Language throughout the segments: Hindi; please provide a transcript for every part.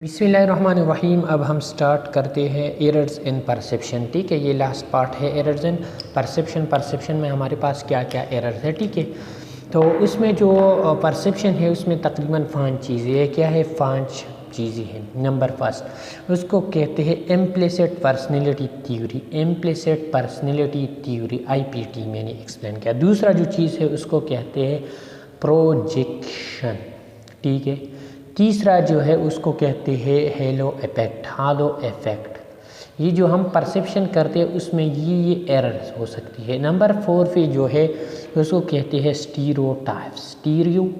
बिस्मिल्लाहिर्रहमानिर्रहीम। अब हम स्टार्ट करते हैं एरर्स इन परसेप्शन। ठीक है, ये लास्ट पार्ट है एरर्स इन परसेप्शन। परसेप्शन में हमारे पास क्या क्या एरर्स है। ठीक है, तो उसमें जो परसेप्शन है उसमें तकरीबन 5 चीज़ें है। क्या है? 5 चीज़ें हैं। नंबर फर्स्ट उसको कहते हैं implicit personality theory. Implicit personality theory IPT मैंने एक्सप्लेन किया। दूसरा जो चीज़ है उसको कहते हैं प्रोजेक्शन। ठीक है, तीसरा जो है उसको कहते हैं हेलो इफेक्ट, हालो इफेक्ट। ये जो हम परसेप्शन करते हैं उसमें ये एरर्स हो सकती है। नंबर 4 पे जो है उसको कहते हैं स्टीरियोटाइप्स, स्टीरियोटाइप्स।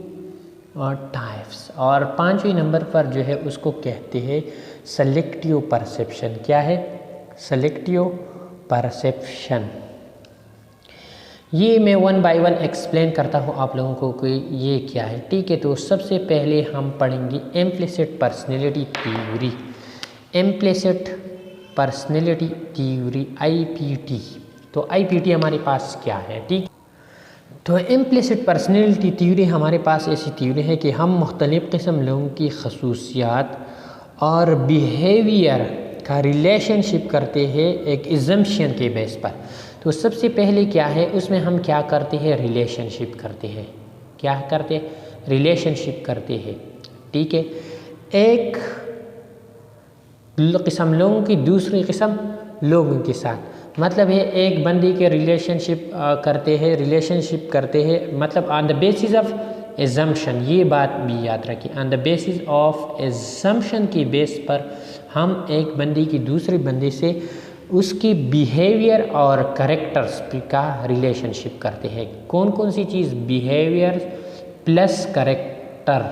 और 5वें नंबर पर जो है उसको कहते हैं सेलेक्टिव परसेप्शन। क्या है? Selective perception. ये मैं 1 बाय 1 एक्सप्लेन करता हूँ आप लोगों को कि ये क्या है। ठीक है, तो सबसे पहले हम पढ़ेंगे implicit personality theory. Implicit personality theory IPT। तो IPT हमारे पास क्या है? ठीक, तो इम्प्लिसिट पर्सनैलिटी थ्योरी हमारे पास ऐसी थ्योरी है कि हम मुख्तलिफ़ किस्म लोगों की खसूसियात और बिहेवियर का रिलेशनशिप करते हैं एक इज़म्पशन के बेस पर। तो सबसे पहले क्या है उसमें हम क्या करते हैं? रिलेशनशिप करते हैं। क्या करते हैं? रिलेशनशिप करते हैं। ठीक है, एक किस्म लोगों की दूसरी किस्म लोगों के साथ, मतलब है एक बंदी के रिलेशनशिप करते हैं, रिलेशनशिप करते हैं मतलब on the basis of assumption. ये बात भी याद रखिए, on the basis of assumption की बेस पर हम एक बंदी की दूसरी बंदी से उसकी बिहेवियर और करेक्टर्स का रिलेशनशिप करते हैं। कौन कौन सी चीज़? Behaviour plus character.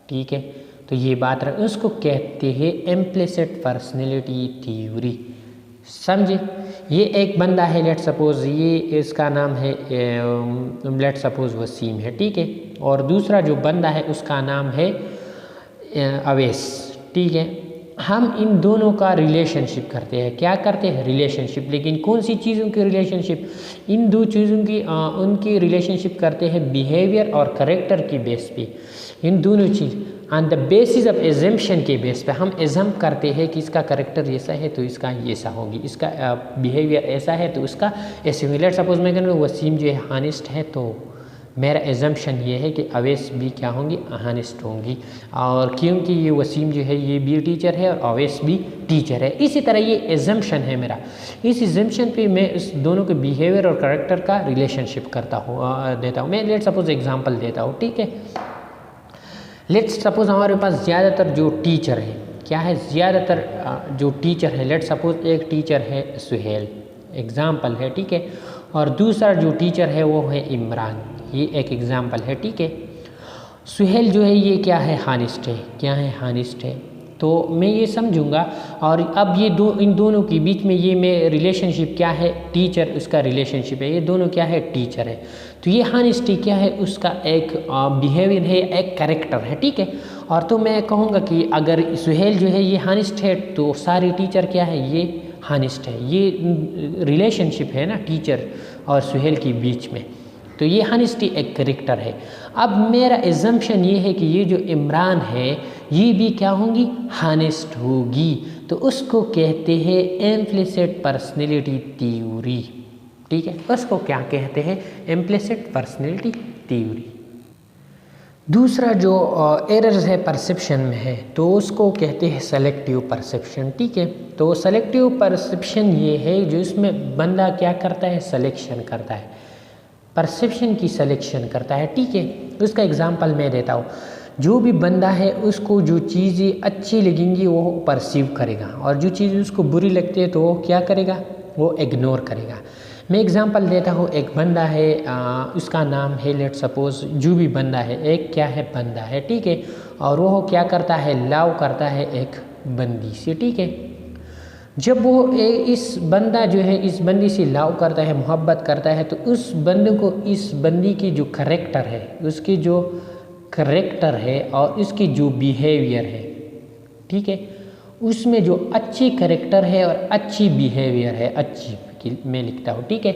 ठीक है, तो ये बात रहे, उसको कहते हैं इम्प्लिसिट पर्सनैलिटी थ्योरी। समझे? ये एक बंदा है, लेट सपोज ये इसका नाम है लेट सपोज वसीम है। ठीक है, और दूसरा जो बंदा है उसका नाम है अवैस। ठीक है, हम इन दोनों का रिलेशनशिप करते हैं। क्या करते हैं? रिलेशनशिप। लेकिन कौन सी चीज़ों की रिलेशनशिप? इन दो चीज़ों की उनकी रिलेशनशिप करते हैं बिहेवियर और करेक्टर की बेस पे। इन दोनों चीज़ on the basis of assumption के बेस पे हम एजम्प करते हैं कि इसका करेक्टर ऐसा है तो इसका ऐसा होगी, इसका बिहेवियर ऐसा है तो उसका ऐसे। लेट सपोज मैं कहूँ वसीम जो है हानिस्ट है, तो मेरा एजम्पशन ये है कि अवैस भी क्या होंगी? हानिस्ट होंगी। और क्योंकि ये वसीम जो है ये भी टीचर है और अवैस भी टीचर है, इसी तरह ये एजम्पशन है मेरा। इस एजम्पशन पे मैं इस दोनों के बिहेवियर और करेक्टर का रिलेशनशिप करता हूँ देता हूँ। मैं लेट सपोज एग्जांपल देता हूँ। ठीक है, लेट सपोज हमारे पास ज़्यादातर जो टीचर है, क्या है? ज़्यादातर जो टीचर है, लेट सपोज एक टीचर है सुहेल, एग्ज़ाम्पल है। ठीक है, और दूसरा जो टीचर है वो है इमरान, ये एक एग्ज़ाम्पल है। ठीक है, सुहेल जो है ये क्या है? हानिस्ट है। क्या है? हानिस्ट है। तो मैं ये समझूंगा, और अब ये इन दोनों के बीच में ये मैं रिलेशनशिप क्या है? टीचर उसका रिलेशनशिप है। ये दोनों क्या है? टीचर है। तो ये हानिस्टी क्या है? उसका एक बिहेवियर है, एक करेक्टर है। ठीक है, और तो मैं कहूँगा कि अगर सुहेल जो है ये हानिस्ट है तो सारी टीचर क्या है? ये हानिस्ट है। ये रिलेशनशिप है ना टीचर और सुहेल के बीच में, तो ये हानिस्टी एक करेक्टर है। अब मेरा एजम्पशन ये है कि ये जो इमरान है ये भी क्या होंगी? हानिस्ट होगी। तो उसको कहते हैं इम्प्लिसिट पर्सनैलिटी थ्योरी। ठीक है, उसको क्या कहते हैं? Implicit personality theory. दूसरा जो एरर्स है परसेप्शन में है तो उसको कहते हैं सेलेक्टिव परसेप्शन। ठीक है, तो सेलेक्टिव परसेप्शन ये है जो इसमें बंदा क्या करता है? सिलेक्शन करता है, परसेप्शन की सिलेक्शन करता है। ठीक है, उसका एग्जांपल मैं देता हूँ। जो भी बंदा है उसको जो चीज़ें अच्छी लगेंगी वो परसीव करेगा, और जो चीज़ उसको बुरी लगती है तो वो क्या करेगा? वो इग्नोर करेगा। मैं एग्जांपल देता हूँ। एक बंदा है उसका नाम है लेट सपोज, जो भी बंदा है एक क्या है? बंदा है। ठीक है, और वो क्या करता है? लव करता है एक बंदी से। ठीक है, जब वो इस बंदा जो है इस बंदी से लव करता है, मोहब्बत करता है, तो उस बंदे को इस बंदी की जो करेक्टर है, उसकी जो करेक्टर है और उसकी जो बिहेवियर है, ठीक है, उसमें जो अच्छी करेक्टर है और अच्छी बिहेवियर है, अच्छी मैं लिखता हूँ। ठीक है,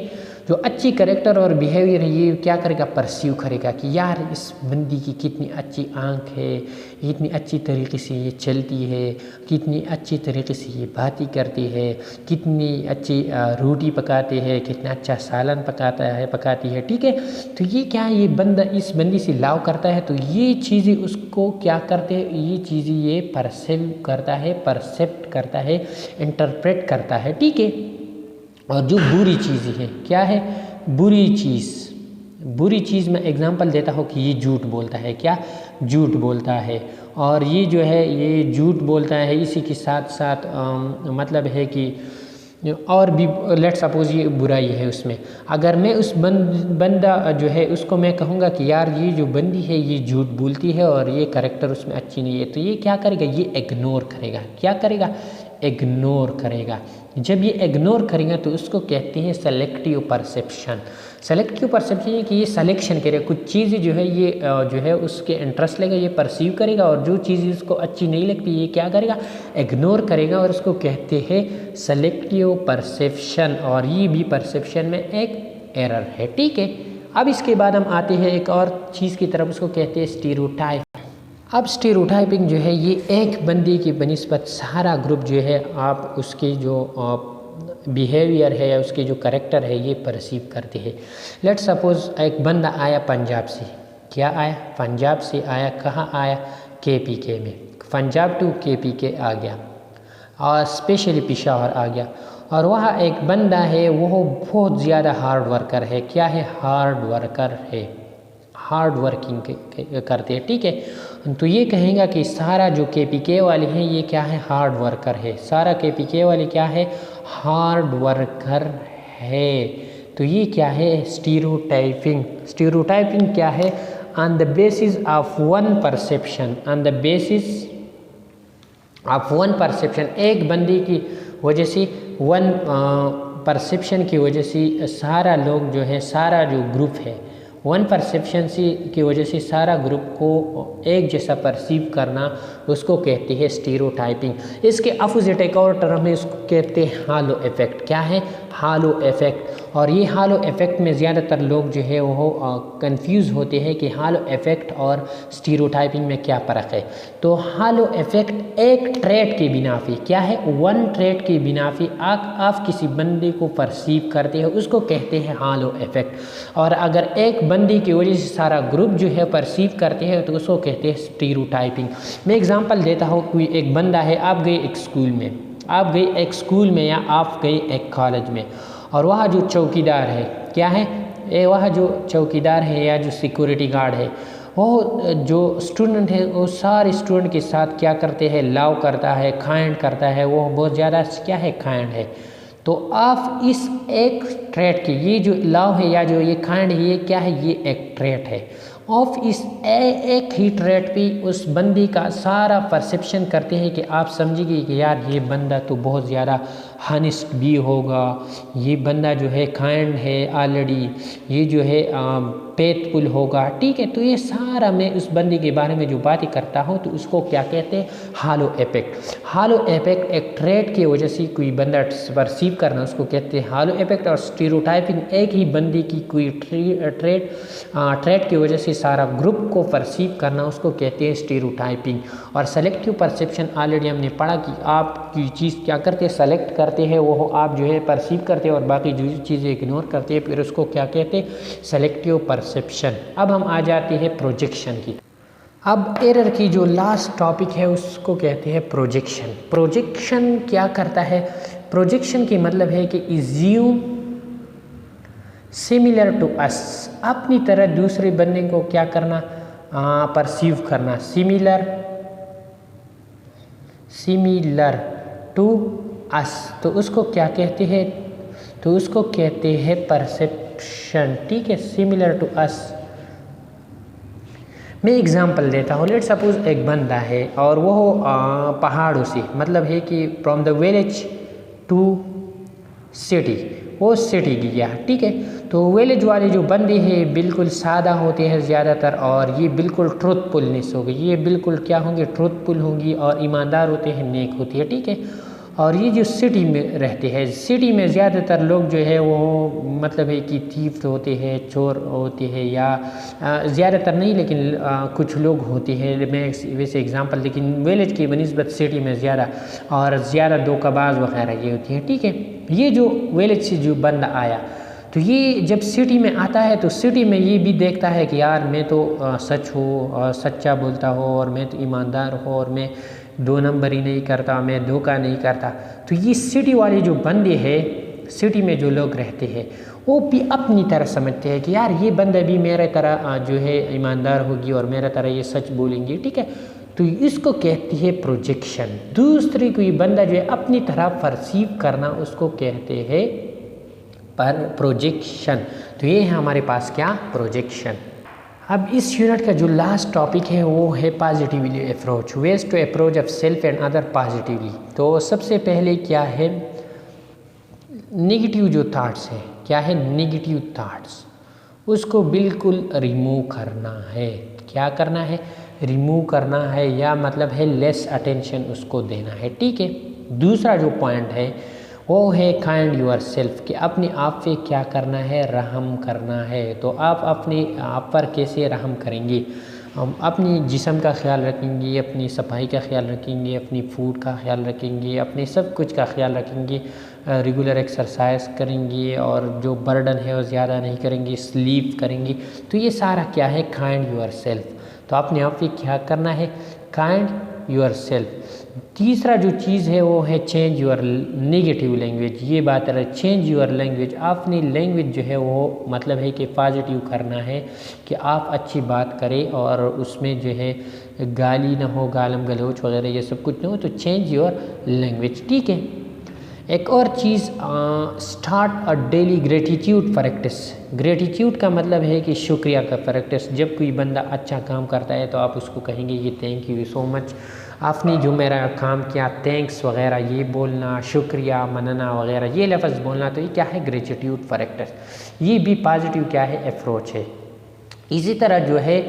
जो अच्छी करेक्टर और बिहेवियर है ये क्या करेगा, परसीव करेगा कि यार इस बंदी की कितनी अच्छी आंख है, कितनी अच्छी तरीके से ये चलती है, कितनी अच्छी तरीके से ये बातें करती है, कितनी अच्छी रोटी पकाते हैं, कितना अच्छा सालन पकाती है, ठीक है। तो ये क्या है, ये बंदा इस बंदी से लव करता है, तो ये चीज़ें उसको क्या करते हैं, ये चीज़ें ये परसीव करता है, परसेप्ट करता है, इंटरप्रेट करता है, ठीक है। और जो बुरी चीज़ें हैं, क्या है बुरी चीज़ में एग्जांपल देता हूँ कि ये झूठ बोलता है, क्या झूठ बोलता है, और ये जो है ये झूठ बोलता है, इसी के साथ साथ मतलब है कि और भी लेट सपोज ये बुराई है उसमें, अगर मैं उस बंदा जो है उसको मैं कहूँगा कि यार ये जो बंदी है ये झूठ बोलती है और ये करेक्टर उसमें अच्छी नहीं है, तो ये क्या करेगा, ये इग्नोर करेगा, क्या करेगा, इग्नोर करेगा। जब ये इग्नोर करेगा तो उसको कहते हैं सेलेक्टिव परसेप्शन। सेलेक्टिव परसेप्शन है कि ये सिलेक्शन करेगा, कुछ चीज़ें जो है ये जो है उसके इंटरेस्ट लेगा, ये परसीव करेगा, और जो चीज़ उसको अच्छी नहीं लगती ये क्या करेगा, इग्नोर करेगा, और उसको कहते हैं सेलेक्टिव परसेप्शन। और ये भी परसेप्शन में एक एरर है, ठीक है। अब इसके बाद हम आते हैं एक और चीज़ की तरफ, उसको कहते हैं स्टीरियोटाइप। अब स्टीरियोटाइपिंग जो है ये एक बंदे की बनिस्बत सारा ग्रुप जो है आप उसकी जो बिहेवियर है या उसकी जो करेक्टर है ये परसीव करते हैं। लेट्स सपोज एक बंदा आया पंजाब से, क्या आया, पंजाब से आया, कहाँ आया, KPK में, पंजाब टू KPK आ गया, और स्पेशली पेशावर आ गया, और वहाँ एक बंदा है वो बहुत ज़्यादा हार्ड वर्कर है, क्या है, हार्ड वर्कर है, हार्ड वर्किंग करते हैं, ठीक है। तो ये कहेगा कि सारा जो KPK वाले हैं ये क्या है, हार्ड वर्कर है, सारा KPK वाले क्या है, हार्ड वर्कर है। तो ये क्या है, स्टीरियोटाइपिंग। स्टीरियोटाइपिंग क्या है, on the basis of one perception, on the basis of one perception, एक बंदी की वजह से, वन परसेप्शन की वजह से सारा लोग जो है, सारा जो ग्रुप है, वन परसेप्शन की वजह से सारा ग्रुप को एक जैसा परसीव करना, उसको कहते हैं स्टीरियोटाइपिंग। इसके अपोजिट एक और टर्म है, उसको कहते हैं हालो इफेक्ट। क्या है, हालो इफेक्ट। और ये हालो इफेक्ट में ज़्यादातर लोग जो है वो कंफ्यूज होते हैं कि हालो इफेक्ट और स्टीरियोटाइपिंग में क्या फ़र्क है। तो हालो इफेक्ट एक ट्रेट के बिना पे, क्या है, वन ट्रेट के बिना पे आप किसी बंदे को परसीव करते हैं, उसको कहते हैं हालो इफेक्ट। और अगर एक बंदी की वजह से सारा ग्रुप जो है परसीव करते हैं तो उसको कहते हैं स्टीरियोटाइपिंग। मैं एग्जांपल देता हूँ, कोई एक बंदा है, आप गए एक स्कूल में, आप गए एक स्कूल में या आप गए एक कॉलेज में, और वहाँ जो चौकीदार है, क्या है, वहाँ जो चौकीदार है या जो सिक्योरिटी गार्ड है, वो जो स्टूडेंट है वो सारे स्टूडेंट के साथ क्या करते हैं, लव करता है, काइंड करता है, वो बहुत ज़्यादा क्या है, काइंड है। तो आप इस एक ट्रेट की, ये जो लव है या जो ये काइंड है, ये क्या है, ये एक ट्रेट है। ऑफ इस एक ही ट्रेट पे उस बंदी का सारा परसेप्शन करते हैं कि आप समझिए कि यार ये बंदा तो बहुत ज़्यादा हॉनेस्ट भी होगा, ये बंदा जो है काइंड है ऑलरेडी, ये जो है फेथफुल होगा, ठीक है। तो ये सारा मैं उस बंदी के बारे में जो बातें करता हूँ तो उसको क्या कहते हैं, हालो इफेक्ट। हालो इफेक्ट एक ट्रेट की वजह से कोई बंदा परसीव करना, उसको कहते हैं हालो इफेक्ट। और स्टीरियोटाइपिंग एक ही बंदी की कोई ट्रेट की वजह से सारा ग्रुप को परसीव करना, उसको कहते हैं स्टीरियोटाइपिंग। और सेलेक्टिव परसेप्शन ऑलरेडी हमने पढ़ा कि आप की चीज़ क्या करते हैं, सेलेक्ट करते हैं, वो आप जो है परसीव करते हैं और बाकी जो चीज़ें इग्नोर करते हैं, फिर उसको क्या कहते हैं, सेलेक्टिव परसेप्शन। अब हम आ जाते हैं प्रोजेक्शन की। अब एरर की जो लास्ट टॉपिक है उसको कहते हैं प्रोजेक्शन। प्रोजेक्शन क्या करता है, प्रोजेक्शन की मतलब है कि इज्यूम सिमिलर टू अस, अपनी तरह दूसरे बंदे को क्या करना, परसीव करना, सिमिलर टू अस, तो उसको क्या कहते हैं, तो उसको कहते हैं परसेप्शन, ठीक है, सिमिलर टू अस। मैं एग्जांपल देता हूँ, लेट सपोज एक बंदा है और वो पहाड़ों से, मतलब है कि from the village to city, वो सिटी गया, ठीक है। तो विलेज वाले जो बंदे हैं बिल्कुल सादा होते हैं ज़्यादातर, और ये बिल्कुल ट्रूथफुलनेस होगी, ये बिल्कुल क्या होंगे, ट्रूथफुल होंगी और ईमानदार होते हैं, नेक होती है, ठीक है। और ये जो सिटी में रहते हैं, सिटी में ज़्यादातर लोग जो है वो मतलब है कि थीफ होते हैं, चोर होते हैं, या ज़्यादातर नहीं लेकिन कुछ लोग होते हैं, मैं वैसे एग्जांपल, लेकिन विलेज की बनिस्बत सिटी में ज़्यादा और ज़्यादा धोखाबाज वगैरह ये होती हैं। ठीक है, ये जो विलेज से जो बंदा आया तो ये जब सिटी में आता है तो सिटी में ये भी देखता है कि यार मैं तो सच हूँ, सच्चा बोलता हूँ, और मैं तो ईमानदार हूँ, और मैं 2 नंबरी नहीं करता, मैं धोखा नहीं करता। तो ये सिटी वाले जो बंदे हैं, सिटी में जो लोग रहते हैं, वो भी अपनी तरह समझते हैं कि यार ये बंदा भी मेरे तरह जो है ईमानदार होगी और मेरे तरह ये सच बोलेंगे। ठीक है, तो इसको कहती है प्रोजेक्शन। दूसरे कोई बंदा जो है अपनी तरह परसीव करना, उसको कहते हैं पर प्रोजेक्शन। तो ये है हमारे पास क्या, प्रोजेक्शन। अब इस यूनिट का जो लास्ट टॉपिक है वो है positively approach, ways to approach of self and other positively. तो सबसे पहले क्या है, नेगेटिव जो थॉट्स है, क्या है नेगेटिव थॉट्स, उसको बिल्कुल रिमूव करना है। क्या करना है, रिमूव करना है, या मतलब है लेस अटेंशन उसको देना है। ठीक है, दूसरा जो पॉइंट है वो है काइंड यूर सेल्फ, कि अपने आप पे क्या करना है, रहम करना है। तो आप अपने आप पर कैसे रहम करेंगे, हम अपनी जिस्म का ख्याल रखेंगे, अपनी सफाई का ख्याल रखेंगे, अपनी फूड का ख्याल रखेंगे, अपने सब कुछ का ख्याल रखेंगे, रेगुलर एक्सरसाइज करेंगे, और जो बर्डन है वो ज़्यादा नहीं करेंगे, स्लीप करेंगे। तो ये सारा क्या है, काइंड यूर सेल्फ। तो अपने आप पे क्या करना है, काइंड यूर सेल्फ। तीसरा जो चीज़ है वो है चेंज यूर नेगेटिव लैंग्वेज। ये बात है, चेंज यूर लैंग्वेज, अपनी लैंग्वेज जो है वो मतलब है कि पॉजिटिव करना है, कि आप अच्छी बात करें और उसमें जो है गाली ना हो, गालम गलौच वगैरह ये सब कुछ ना हो। तो चेंज योर लैंग्वेज। ठीक है, एक और चीज़, start a daily gratitude practice. Gratitude का मतलब है कि शुक्रिया का प्रैक्टिस। जब कोई बंदा अच्छा काम करता है तो आप उसको कहेंगे कि थैंक यू सो मच, आपने जो मेरा काम किया, थैंक्स वगैरह ये बोलना, शुक्रिया मनना वगैरह ये लफ्ज़ बोलना। तो ये क्या है, ग्रेटिट्यूड प्रैक्टिस। ये भी पॉजिटिव क्या है, अप्रोच है। इसी तरह जो है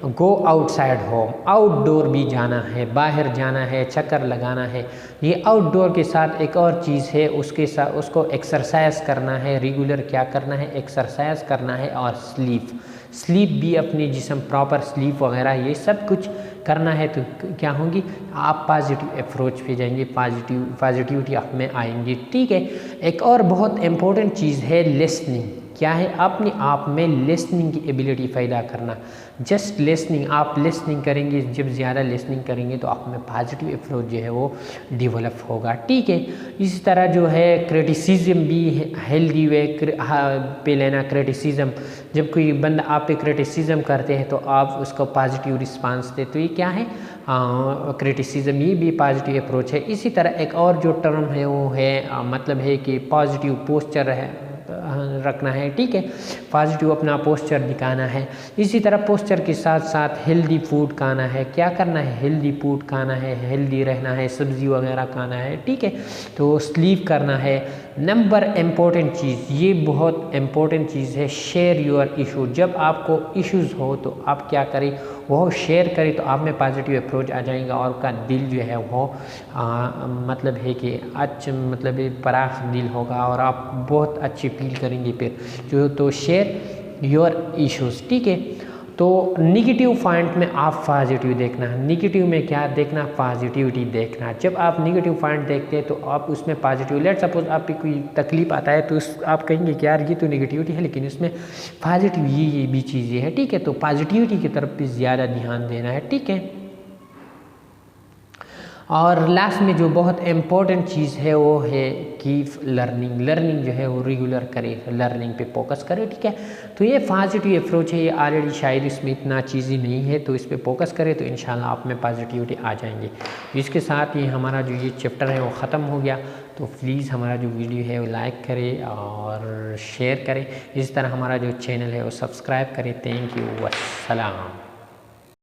गो आउटसाइड होम, आउटडोर भी जाना है, बाहर जाना है, चक्कर लगाना है। ये आउटडोर के साथ एक और चीज़ है, उसके साथ उसको एक्सरसाइज करना है, रेगुलर क्या करना है, एक्सरसाइज करना है, और स्लीप भी अपनी जिस्म प्रॉपर स्लीप वगैरह ये सब कुछ करना है। तो क्या होंगी, आप पॉजिटिव अप्रोच पे जाएंगे, पॉजिटिविटी आप में आएंगी। ठीक है, एक और बहुत इम्पोर्टेंट चीज़ है लिसनिंग। क्या है, अपने आप में लिसनिंग की एबिलिटी पैदा करना। जस्ट लिसनिंग, आप लिसनिंग करेंगे, जब ज़्यादा लिसनिंग करेंगे तो आप में पॉजिटिव अप्रोच जो है वो डेवलप होगा। ठीक है, इसी तरह जो है क्रिटिसिज्म भी हेल्दी वे पे लेना। क्रिटिसिज्म, जब कोई बंदा आप पे क्रिटिसिज्म करते हैं तो आप उसको पॉजिटिव रिस्पांस दे, तो ये क्या है, क्रिटिसिज्म, ये भी पॉजिटिव अप्रोच है। इसी तरह एक और जो टर्म है वो है मतलब है कि पॉजिटिव पोस्चर है रखना है। ठीक है, पॉजिटिव अपना पोस्चर दिखाना है। इसी तरह पोस्चर के साथ साथ हेल्दी फूड खाना है। क्या करना है, हेल्दी फूड खाना है, हेल्दी रहना है, सब्जी वगैरह खाना है। ठीक है, तो स्लीप करना है। नंबर इम्पोर्टेंट चीज़, ये बहुत इम्पोर्टेंट चीज़ है, शेयर योर इशू। जब आपको इश्यूज़ हो तो आप क्या करें, वो शेयर करें, तो आप में पॉजिटिव अप्रोच आ जाएगा, और आपका दिल जो है वो मतलब है कि अच्छा मतलब पराख दिल होगा, और आप बहुत अच्छी फील करेंगे फिर जो। तो शेयर योर इश्यूज़। ठीक है, तो निगेटिव पॉइंट में आप पॉजिटिव देखना, निगेटिव में क्या देखना, पॉजिटिविटी देखना। जब आप निगेटिव पॉइंट देखते हैं तो आप उसमें पॉजिटिव, लेट सपोज आप पे कोई तकलीफ आता है तो आप कहेंगे कि यार ये तो निगेटिविटी है, लेकिन उसमें पॉजिटिव ये भी चीज़ें हैं। ठीक है, तो पॉजिटिविटी की तरफ भी ज़्यादा ध्यान देना है। ठीक है, और लास्ट में जो बहुत इम्पोर्टेंट चीज़ है वो है कीप लर्निंग। लर्निंग जो है वो रेगुलर करें, लर्निंग पे फोकस करें। ठीक है, तो ये पॉजिटिव अप्रोच है, ये ऑलरेडी शायद इसमें इतना चीज़ ही नहीं है, तो इस पर फोकस करें तो इंशाल्लाह आप में पॉजिटिविटी आ जाएंगे। इसके साथ ही हमारा जो ये चैप्टर है वो ख़त्म हो गया। तो प्लीज़ हमारा जो वीडियो है वो लाइक करें और शेयर करें। इस तरह हमारा जो चैनल है वो सब्सक्राइब करें। थैंक यू, अस्सलाम।